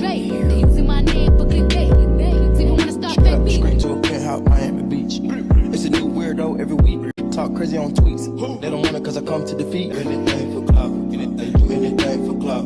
straight. They using my name for clickbait. See, you wanna start fake beef. Straight to a penthouse, Miami Beach. It's a new weirdo every week. Talk crazy on tweets. They don't want it cause I come to defeat. Anything for clout. Anything for clout.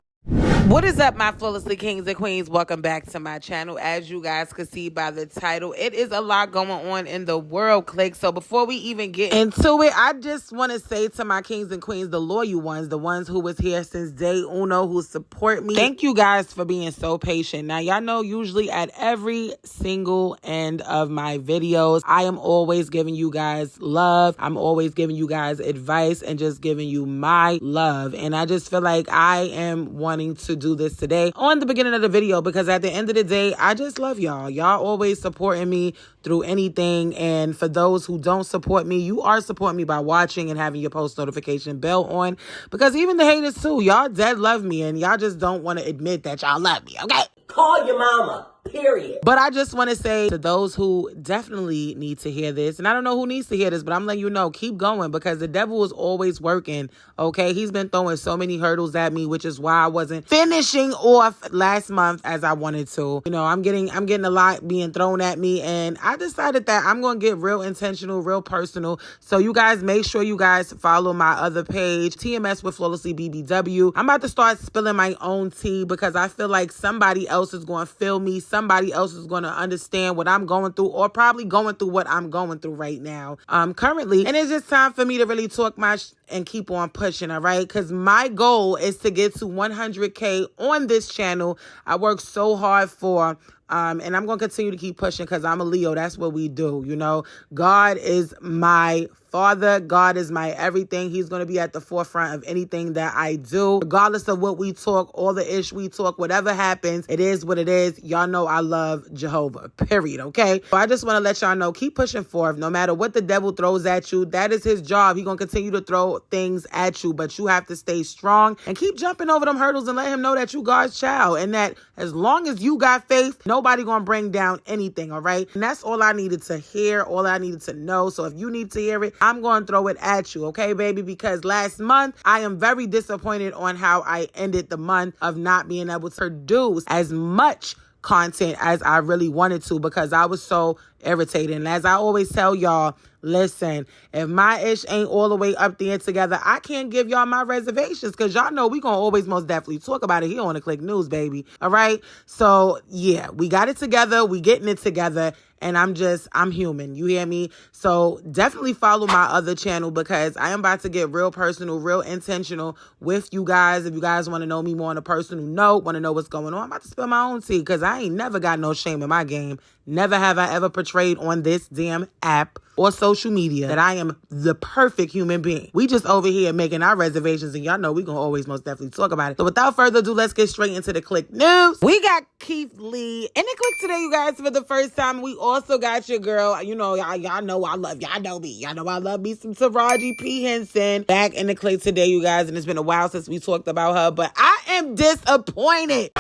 What is up, my flawlessly kings and queens? Welcome back to my channel. As you guys can see by the title, it is a lot going on in the world, click. So before we even get into it, I just want to say to my kings and queens, the loyal ones, the ones who was here since day uno, who support me, thank you guys for being so patient. Now, y'all know usually at every single end of my videos, I am always giving you guys love. I'm always giving you guys advice and just giving you my love. And I just feel like I am wanting to do this today on the beginning of the video because at the end of the day, I just love y'all. Y'all always supporting me through anything. And for those who don't support me, you are supporting me by watching and having your post notification bell on, because even the haters too, y'all dead love me and y'all just don't want to admit that y'all love me, okay? Call your mama. Period. But I just want to say to those who definitely need to hear this, and I don't know who needs to hear this, but I'm letting you know, keep going because the devil is always working, okay? He's been throwing so many hurdles at me, which is why I wasn't finishing off last month as I wanted to. You know, I'm getting a lot being thrown at me, and I decided that I'm going to get real intentional, real personal. So you guys, make sure you guys follow my other page, TMS with Flawlessly BBW. I'm about to start spilling my own tea because I feel like somebody else is going to feel me. Somebody else is going to understand what I'm going through, or probably going through what I'm going through right now currently. And it's just time for me to really talk my and keep on pushing, all right? Because my goal is to get to 100K on this channel. I work so hard for and I'm going to continue to keep pushing because I'm a Leo. That's what we do, you know. God is my Father. God is my everything. He's going to be at the forefront of anything that I do. Regardless of what we talk, all the ish we talk, whatever happens, it is what it is. Y'all know I love Jehovah, period, okay? So I just want to let y'all know, keep pushing forth. No matter what the devil throws at you, that is his job. He's going to continue to throw things at you, but you have to stay strong and keep jumping over them hurdles and let him know that you God's child and that as long as you got faith, nobody going to bring down anything, all right? And that's all I needed to hear, all I needed to know. So if you need to hear it, I'm going to throw it at you, okay, baby? Because last month, I am very disappointed on how I ended the month of not being able to produce as much content as I really wanted to because I was so irritated. And as I always tell y'all, listen, if my ish ain't all the way up there together, I can't give y'all my reservations because y'all know we gonna always most definitely talk about it here on the Click News, baby. All right? So, yeah, we got it together. We getting it together. And I'm human. You hear me? So definitely follow my other channel because I am about to get real personal, real intentional with you guys. If you guys want to know me more on a personal note, want to know what's going on, I'm about to spill my own tea because I ain't never got no shame in my game. Never have I ever portrayed on this damn app or social media that I am the perfect human being. We just over here making our reservations and y'all know we gonna always most definitely talk about it. So without further ado, let's get straight into the Click News. We got KeithLee in the Click today, you guys, for the first time. We also got your girl, you know, y'all know I love, y'all know me. Y'all know I love me some Taraji Henson back in the Click today, you guys. And it's been a while since we talked about her, but I am disappointed.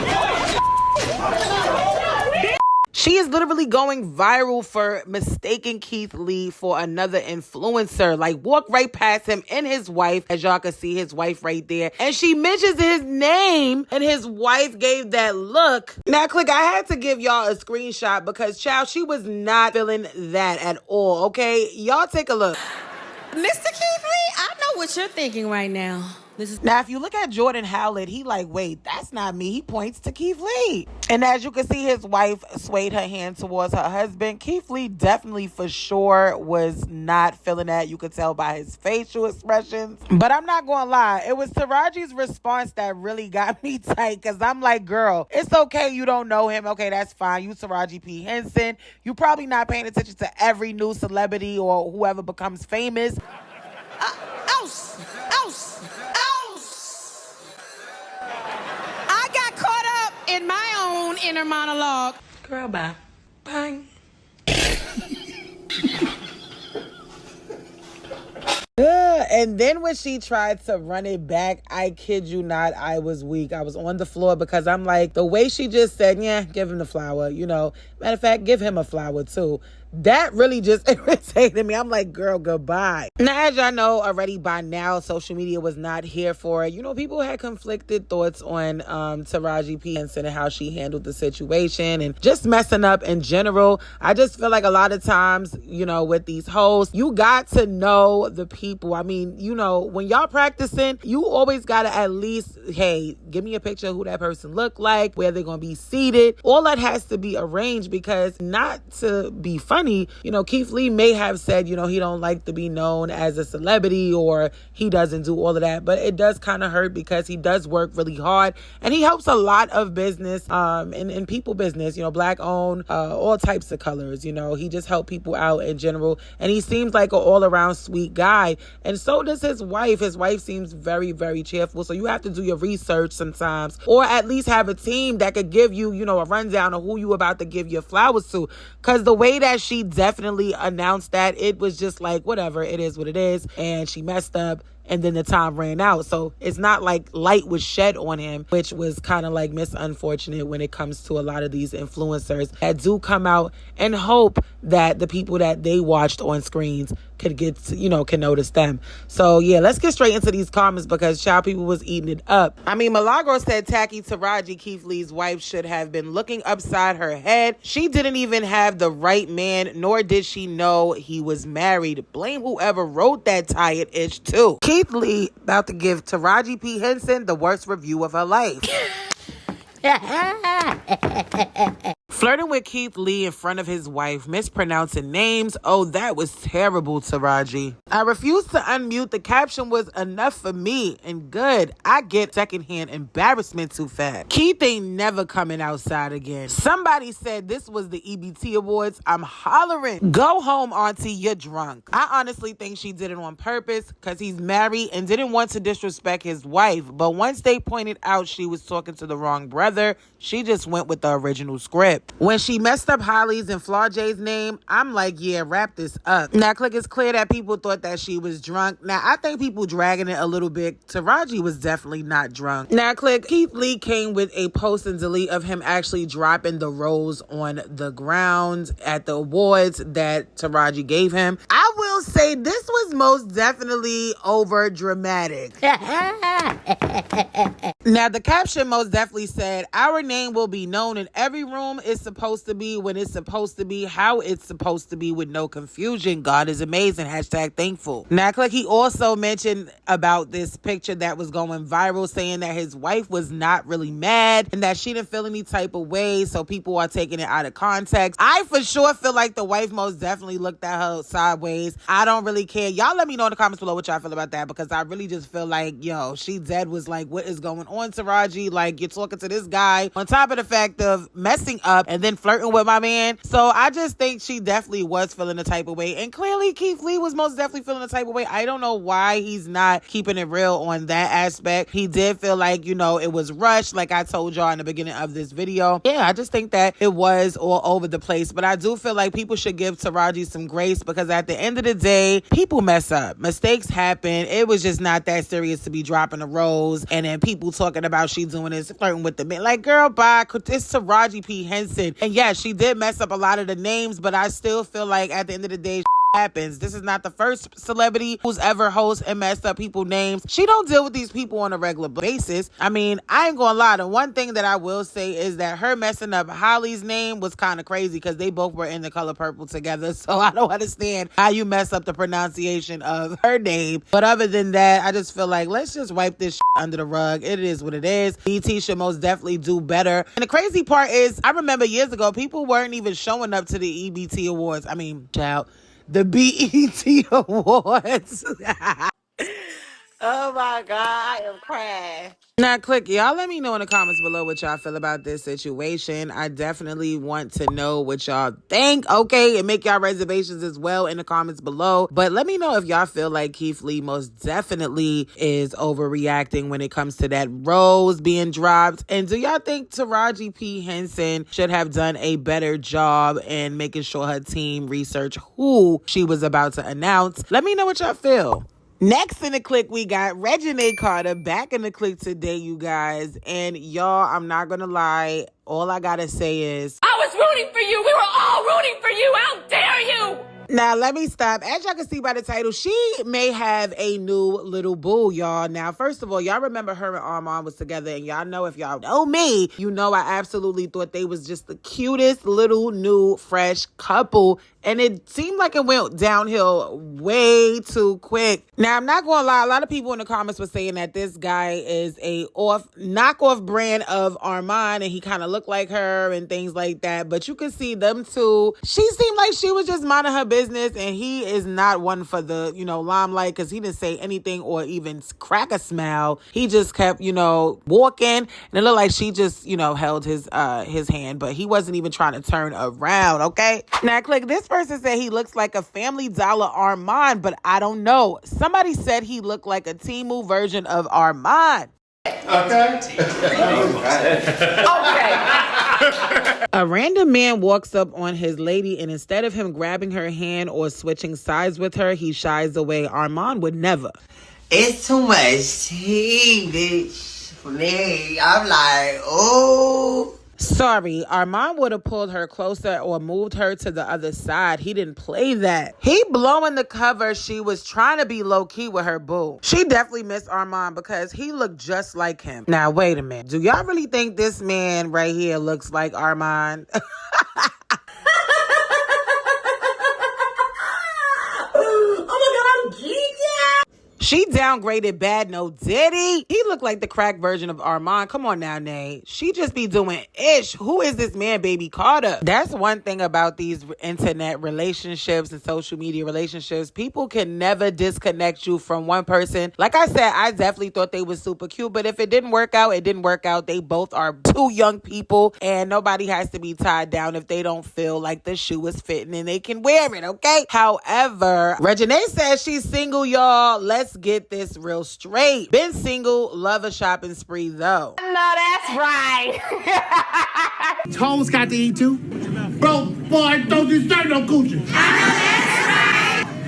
She is literally going viral for mistaking KeithLee for another influencer. Like, walk right past him and his wife, as y'all can see his wife right there. And she mentions his name, and his wife gave that look. Now, Click, I had to give y'all a screenshot because, child, she was not feeling that at all, okay? Y'all take a look. Mr. KeithLee, I know what you're thinking right now. Now, if you look at Jordan Howlett, he like, wait, that's not me. He points to KeithLee. And as you can see, his wife swayed her hand towards her husband. KeithLee definitely for sure was not feeling that. You could tell by his facial expressions. But I'm not going to lie. It was Taraji's response that really got me tight because I'm like, girl, it's okay you don't know him. Okay, that's fine. You Taraji P. Henson. You probably not paying attention to every new celebrity or whoever becomes famous. Ouse! I got caught up in my own inner monologue. Girl, bye. Bye. And then when she tried to run it back, I kid you not, I was weak. I was on the floor because I'm like, the way she just said, yeah, give him the flower, you know. Matter of fact, give him a flower too. That really just irritated me. I'm like, girl, goodbye. Now, as y'all know already by now, social media was not here for it. You know, people had conflicted thoughts on Taraji P. Henson and how she handled the situation and just messing up in general. I just feel like a lot of times, you know, with these hosts, you got to know the people. I mean, you know, when y'all practicing, you always got to at least, hey, give me a picture of who that person look like, where they're going to be seated. All that has to be arranged, because not to be funny, you know, KeithLee may have said, you know, he don't like to be known as a celebrity, or he doesn't do all of that, but it does kind of hurt because he does work really hard and he helps a lot of business in people business, you know, black owned, all types of colors. You know, he just helped people out in general, and he seems like an all around sweet guy, and so does his wife. His wife seems very, very cheerful. So you have to do your research sometimes, or at least have a team that could give you, you know, a rundown of who you about to give your flowers to. Because the way that she definitely announced that, it was just like, whatever, it is what it is, and she messed up. And then the time ran out. So it's not like light was shed on him, which was kind of like unfortunate when it comes to a lot of these influencers that do come out and hope that the people that they watched on screens could get to, you know, can notice them. So yeah, let's get straight into these comments, because child, people was eating it up. I mean, Milagro said tacky Taraji, KeithLee's wife, should have been looking upside her head. She didn't even have the right man, nor did she know he was married. Blame whoever wrote that tired ish too. KeithLee about to give Taraji P. Henson the worst review of her life. Flirting with KeithLee in front of his wife, mispronouncing names. Oh, that was terrible, Taraji. I refuse to unmute. The caption was enough for me, and good. I get secondhand embarrassment too fast. Keith ain't never coming outside again. Somebody said this was the EBT Awards. I'm hollering. Go home, auntie, you're drunk. I honestly think she did it on purpose, because he's married and didn't want to disrespect his wife. But once they pointed out she was talking to the wrong brother, she just went with the original script. When she messed up Holly's and Flaujae's name, I'm like, yeah, wrap this up. Now, click, it's clear that people thought that she was drunk. Now, I think people dragging it a little bit. Taraji was definitely not drunk. Now, click, KeithLee came with a post and delete of him actually dropping the rose on the ground at the awards that Taraji gave him. I will say this was most definitely over dramatic. Now, the caption most definitely said, our name will be known in every room it's supposed to be, when it's supposed to be, how it's supposed to be, with no confusion. God is amazing. Hashtag thankful. Now, click, he also mentioned about this picture that was going viral, saying that his wife was not really mad and that she didn't feel any type of way, so people are taking it out of context. I for sure feel like the wife most definitely looked at her sideways. I don't really care. Y'all let me know in the comments below what y'all feel about that, because I really just feel like, yo, she dead was like, what is going on, Taraji? Like, you're talking to this guy on top of the fact of messing up and then flirting with my man. So I just think she definitely was feeling the type of way, and clearly KeithLee was most definitely feeling the type of way. I don't know why he's not keeping it real on that aspect. He did feel like, you know, it was rushed, like I told y'all in the beginning of this video. Yeah, I just think that it was all over the place, but I do feel like people should give Taraji some grace, because at the end of the day, people mess up. Mistakes happen. It was just not that serious to be dropping a rose and then people talking about she doing this, flirting with the men. Like, girl, bye. It's Taraji P. Henson. And yeah, she did mess up a lot of the names, but I still feel like at the end of the day, happens. This is not the first celebrity who's ever host and messed up people's names. She don't deal with these people on a regular basis. I mean, I ain't gonna lie. The one thing that I will say is that her messing up Holly's name was kind of crazy, because they both were in The Color Purple together. So I don't understand how you mess up the pronunciation of her name. But other than that, I just feel like let's just wipe this under the rug. It is what it is. BT should most definitely do better. And the crazy part is, I remember years ago, people weren't even showing up to the EBT Awards. I mean, child, the BET Awards. Oh my God, I am crying. Now, click, y'all let me know in the comments below what y'all feel about this situation. I definitely want to know what y'all think, okay? And make y'all reservations as well in the comments below. But let me know if y'all feel like KeithLee most definitely is overreacting when it comes to that rose being dropped. And do y'all think Taraji P. Henson should have done a better job in making sure her team researched who she was about to announce? Let me know what y'all feel. Next in the clique, we got Reginae Carter back in the clique today, you guys. And y'all, I'm not gonna lie, all I gotta say is, I was rooting for you. We were all rooting for you. How dare you? now, let me stop. As y'all can see by the title, she may have a new little boo, y'all. Now, first of all, y'all remember her and Armand was together, and y'all know, if y'all know me, you know I absolutely thought they was just the cutest little new fresh couple, and it seemed like it went downhill way too quick. Now, I'm not gonna lie, a lot of people in the comments were saying that this guy is a knockoff brand of Armand, and he kind of looked like her and things like that, but you can see them two. She seemed like she was just minding her business, and he is not one for the, limelight, because he didn't say anything or even crack a smile. He just kept, walking, and it looked like she just, held his hand, but he wasn't even trying to turn around, okay? Now, click, this person said he looks like a Family Dollar Armand, but I don't know. Somebody said he looked like a Temu version of Armand. Okay. A random man walks up on his lady, and instead of him grabbing her hand or switching sides with her, he shies away. Armand would never. It's too much tea, bitch, for me. I'm like, oh. Sorry, Armand would have pulled her closer or moved her to the other side. He didn't play that. He blowing the cover. She was trying to be low-key with her boo. She definitely missed Armand because he looked just like him. Now, wait a minute. Do y'all really think this man right here looks like Armand? Oh my God, I'm geeked. She downgraded Bad No Diddy. He looked like the crack version of Armand. Come on now, Nay. She just be doing ish. Who is this man, Baby Carter? That's one thing about these internet relationships and social media relationships. People can never disconnect you from one person. Like I said, I definitely thought they was super cute, but if it didn't work out, it didn't work out. They both are two young people, and nobody has to be tied down if they don't feel like the shoe is fitting and they can wear it, okay? However, Reginae says she's single, y'all. Let's get this real straight. Been single, love a shopping spree though. No, that's right. Hoes got to eat too. Bro, boy, don't you start no coochie.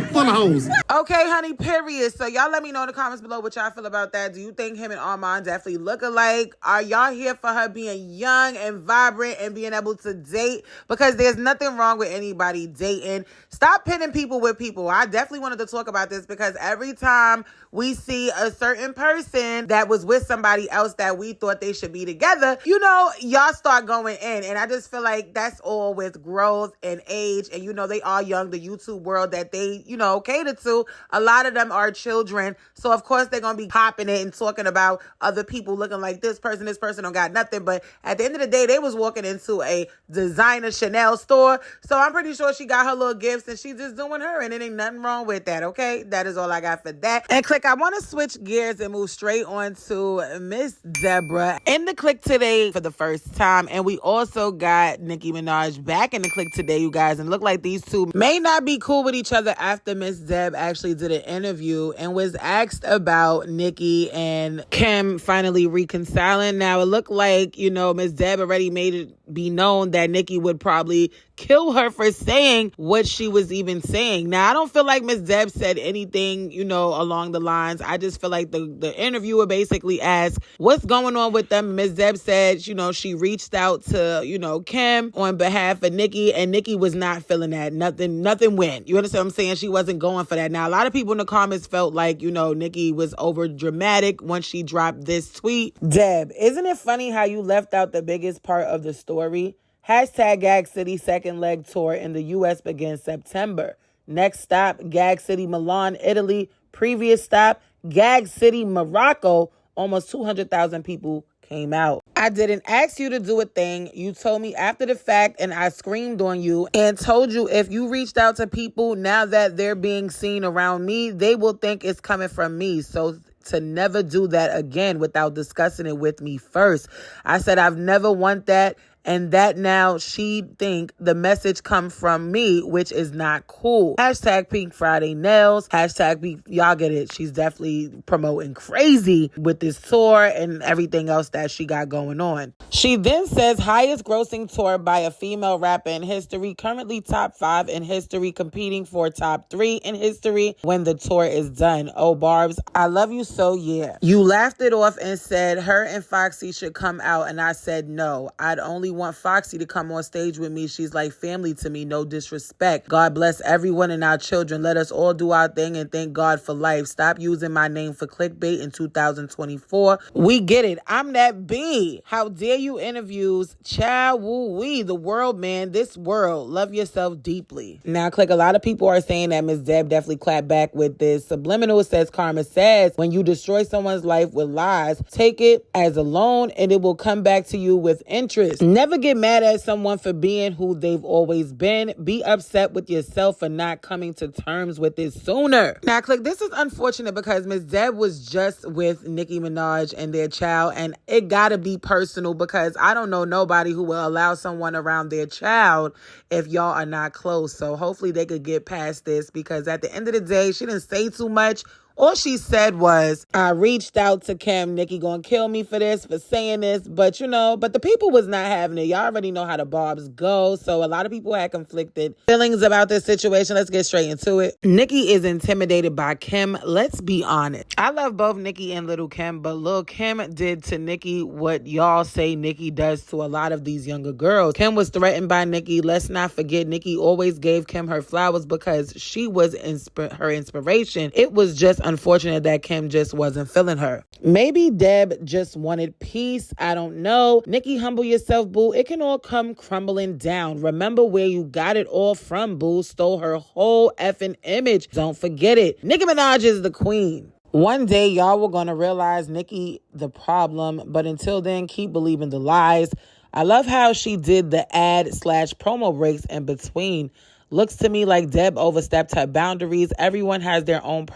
Full of hoes. Okay, honey, period. So y'all let me know in the comments below what y'all feel about that. Do you think him and Armand definitely look alike? Are y'all here for her being young and vibrant and being able to date? Because there's nothing wrong with anybody dating. Stop pitting people with people. I definitely wanted to talk about this because every time we see a certain person that was with somebody else that we thought they should be together, y'all start going in. And I just feel like that's all with growth and age. And, they are young. The YouTube world that they, cater to, a lot of them are children. So, of course, they're going to be popping it and talking about other people looking like this person don't got nothing. But at the end of the day, they was walking into a designer Chanel store. So I'm pretty sure she got her little gifts and she's just doing her. And it ain't nothing wrong with that, okay? That is all I got for that. And click, I want to switch gears and move straight on to Miss Deborah in the clique today for the first time. And we also got Nicki Minaj back in the clique today, you guys. And look like these two may not be cool with each other after Miss Deb actually did an interview and was asked about Nicki and Kim finally reconciling. Now, it looked like, Miss Deb already made it be known that Nicki would probably kill her for saying what she was even saying. Now, I don't feel like Miss Deb said anything, along the lines. I just feel like the interviewer basically asked, what's going on with them? Miss Deb said, she reached out to, Kim on behalf of Nicki, and Nicki was not feeling that. Nothing went. You understand what I'm saying? She wasn't going for that. Now, a lot of people in the comments felt like, Nicki was over dramatic once she dropped this tweet. Deb, isn't it funny how you left out the biggest part of the story? Hashtag Gag City second leg tour in the U.S. begins September. Next stop, Gag City, Milan, Italy. Previous stop, Gag City, Morocco. Almost 200,000 people came out. I didn't ask you to do a thing. You told me after the fact, and I screamed on you and told you if you reached out to people now that they're being seen around me, they will think it's coming from me. So to never do that again without discussing it with me first. I said I've never want that, and that now she think the message come from me, which is not cool. Hashtag Pink Friday Nails. Hashtag Pink, y'all get it. She's definitely promoting crazy with this tour and everything else that she got going on. She then says highest grossing tour by a female rapper in history, currently top 5 in history, competing for top 3 in history when the tour is done. Oh, Barbs, I love you so, yeah. You laughed it off and said her and Foxy should come out, and I said no. I'd only want Foxy to come on stage with me. She's like family to me, no disrespect. God bless everyone and our children. Let us all do our thing and thank God for life. Stop using my name for clickbait in 2024. We get it. I'm that B. How dare you interviews? Child, woo wee. The world, man. This world. Love yourself deeply. Now, click. A lot of people are saying that Ms. Deb definitely clapped back with this. Subliminal says, Karma says, when you destroy someone's life with lies, take it as a loan and it will come back to you with interest. Never get mad at someone for being who they've always been. Be upset with yourself for not coming to terms with it sooner. Now, click. This is unfortunate because Ms. Deb was just with Nicki Minaj and their child, and it gotta be personal because I don't know nobody who will allow someone around their child if y'all are not close. So hopefully they could get past this, because at the end of the day, she didn't say too much. All she said was, I reached out to Kim. Nicki gonna kill me for this, for saying this. But, but the people was not having it. Y'all already know how the barbs go. So a lot of people had conflicted feelings about this situation. Let's get straight into it. Nicki is intimidated by Kim. Let's be honest. I love both Nicki and Lil' Kim, but Lil' Kim did to Nicki what y'all say Nicki does to a lot of these younger girls. Kim was threatened by Nicki. Let's not forget, Nicki always gave Kim her flowers because she was her inspiration. It was just unfortunate that Kim just wasn't feeling her. Maybe Deb just wanted peace. I don't know. Nicki, humble yourself, boo. It can all come crumbling down. Remember where you got it all from, boo. Stole her whole effing image. Don't forget it. Nicki Minaj is the queen. One day, y'all were going to realize Nicki the problem, but until then, keep believing the lies. I love how she did the ad/promo breaks in between. Looks to me like Deb overstepped her boundaries. Everyone has their own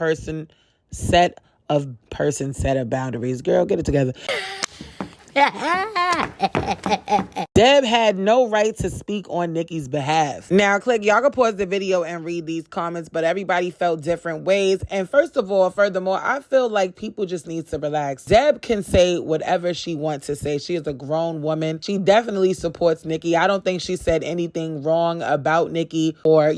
set of boundaries. Girl, get it together. Deb had no right to speak on Nicki's behalf. Now, click. Y'all can pause the video and read these comments, but everybody felt different ways. And furthermore, I feel like people just need to relax. Deb can say whatever she wants to say. She is a grown woman. She definitely supports Nicki. I don't think she said anything wrong about Nicki or,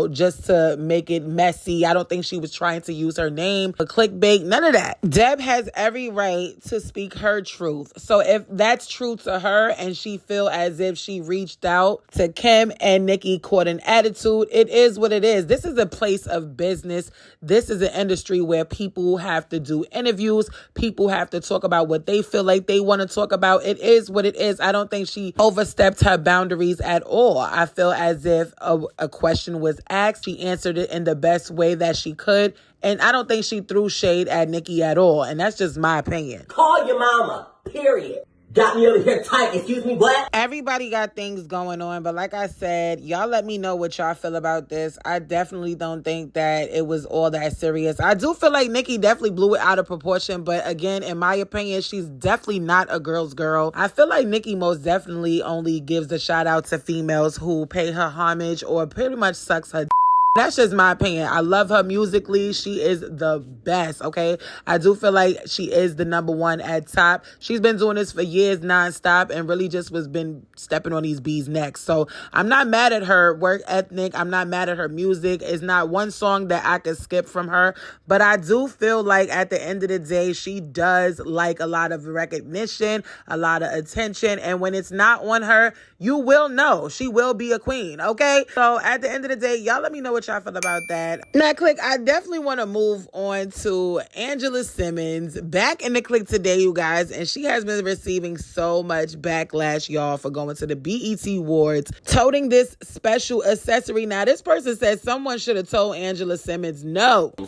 just to make it messy. I don't think she was trying to use her name for clickbait. None of that. Deb has every right to speak her truth. So if that's true to her and she feel as if she reached out to Kim and Nicki caught an attitude, it is what it is. This is a place of business. This is an industry where people have to do interviews. People have to talk about what they feel like they want to talk about. It is what it is. I don't think she overstepped her boundaries at all. I feel as if a question was asked. She answered it in the best way that she could. And I don't think she threw shade at Nicki at all. And that's just my opinion. Call your mama, period. Got me over here tight. Excuse me, what? Everybody got things going on, but like I said, y'all let me know what y'all feel about this. I definitely don't think that it was all that serious. I do feel like Nicki definitely blew it out of proportion, but again, in my opinion, she's definitely not a girl's girl. I feel like Nicki most definitely only gives a shout out to females who pay her homage or pretty much sucks her. That's just my opinion. I love her musically. She is the best, okay? I do feel like she is the number one at top. She's been doing this for years nonstop and really just been stepping on these bees' necks. So I'm not mad at her work ethic. I'm not mad at her music. It's not one song that I could skip from her. But I do feel like at the end of the day, she does like a lot of recognition, a lot of attention. And when it's not on her, you will know. She will be a queen, okay? So at the end of the day, y'all let me know what y'all feel about that. Now, click, I definitely want to move on to Angela Simmons. Back in the click today, you guys, and she has been receiving so much backlash, y'all, for going to the BET Awards, toting this special accessory. Now, this person says someone should have told Angela Simmons no. No.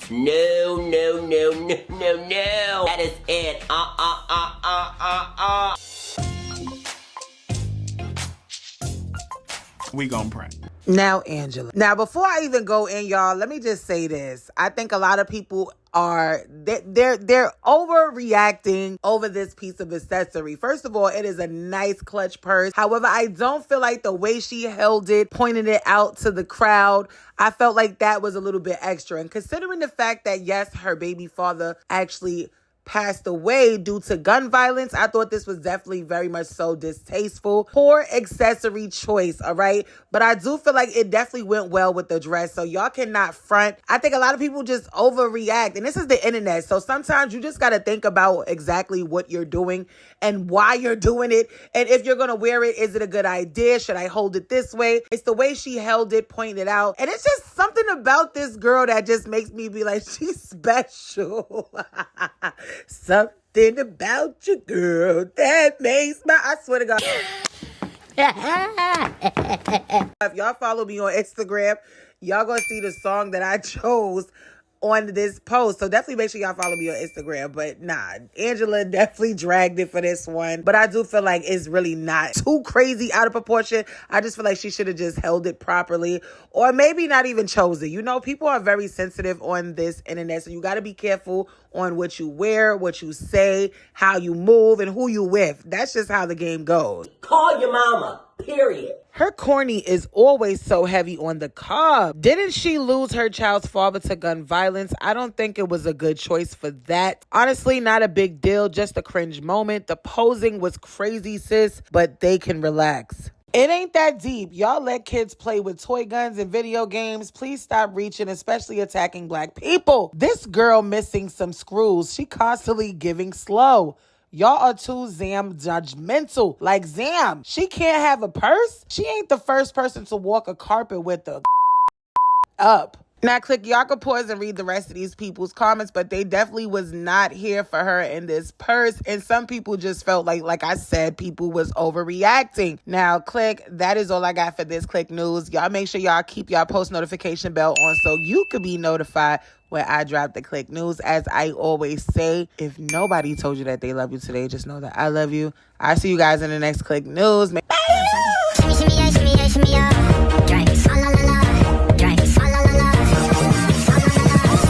That is it. We gon' pray. Now, Angela. Now, before I even go in, y'all, let me just say this. I think a lot of people are they're overreacting over this piece of accessory. First of all, it is a nice clutch purse. However, I don't feel like the way she held it, pointed it out to the crowd, I felt like that was a little bit extra. And considering the fact that, yes, her baby father actually passed away due to gun violence, I thought this was definitely very much so distasteful. Poor accessory choice, all right? But I do feel like it definitely went well with the dress, so y'all cannot front. I think a lot of people just overreact, and this is the internet, so sometimes you just got to think about exactly what you're doing and why you're doing it, and if you're going to wear it, is it a good idea? Should I hold it this way? It's the way she held it, pointed it out, and it's just something about this girl that just makes me be like, she's special. Something about you, girl, that makes my, I swear to God. If y'all follow me on Instagram, y'all gonna see the song that I chose on this post. So definitely make sure y'all follow me on Instagram. But nah, Angela definitely dragged it for this one. But I do feel like it's really not too crazy out of proportion. I just feel like she should have just held it properly, or maybe not even chose it. You know, people are very sensitive on this internet, so you got to be careful on what you wear, what you say, how you move, and who you with. That's just how the game goes. Call your mama, period. Her corny is always so heavy on the cob. Didn't she lose her child's father to gun violence? I don't think it was a good choice for that. Honestly, not a big deal, just a cringe moment. The posing was crazy, sis, but they can relax. It ain't that deep. Y'all let kids play with toy guns and video games. Please stop reaching, especially attacking black people. This girl missing some screws. She constantly giving slow. Y'all are too Zam judgmental. Like, Zam, she can't have a purse? She ain't the first person to walk a carpet with a up. Now, click, y'all can pause and read the rest of these people's comments, but they definitely was not here for her in this purse. And some people just felt like I said, people was overreacting. Now, click, that is all I got for this Click News. Y'all make sure y'all keep y'all post notification bell on so you could be notified when I drop the Click News. As I always say, if nobody told you that they love you today, just know that I love you. I see you guys in the next Click News.